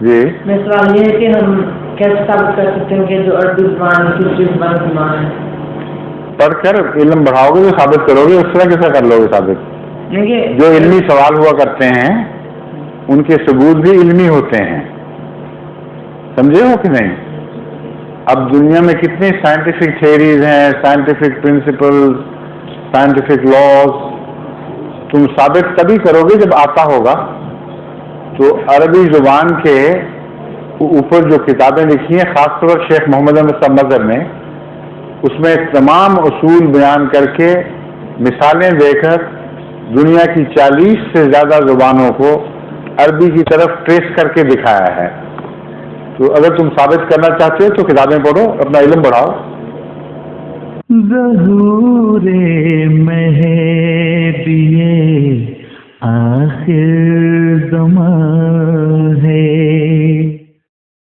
جی میں سوال یہ ہے کہ ہم کیسے ثابت کر سکتے ہیں کہ جو عربی زبان دوسری زبان کی ماں ہے؟ پڑھ کر علم بڑھاؤ گے تو ثابت کرو گے، اس طرح کیسا کر لو گے ثابت؟ جو علمی سوال ہوا کرتے ہیں ان کے ثبوت بھی علمی ہوتے ہیں، سمجھے ہو کہ نہیں؟ اب دنیا میں کتنی سائنٹیفک تھیریز ہیں، سائنٹیفک پرنسپل، سائنٹیفک لاز، تم ثابت تبھی کرو گے جب آتا ہوگا۔ تو عربی زبان کے اوپر جو کتابیں لکھی ہیں، خاص طور پر شیخ محمد احمد صاحب مظہر نے، اس میں تمام اصول بیان کر کے مثالیں دے کر دنیا کی 40 سے زیادہ زبانوں کو عربی کی طرف ٹریس کر کے دکھایا ہے۔ تو اگر تم ثابت کرنا چاہتے ہو تو کتابیں پڑھو، اپنا علم بڑھاؤ۔ ظہور مہدی آخر زمان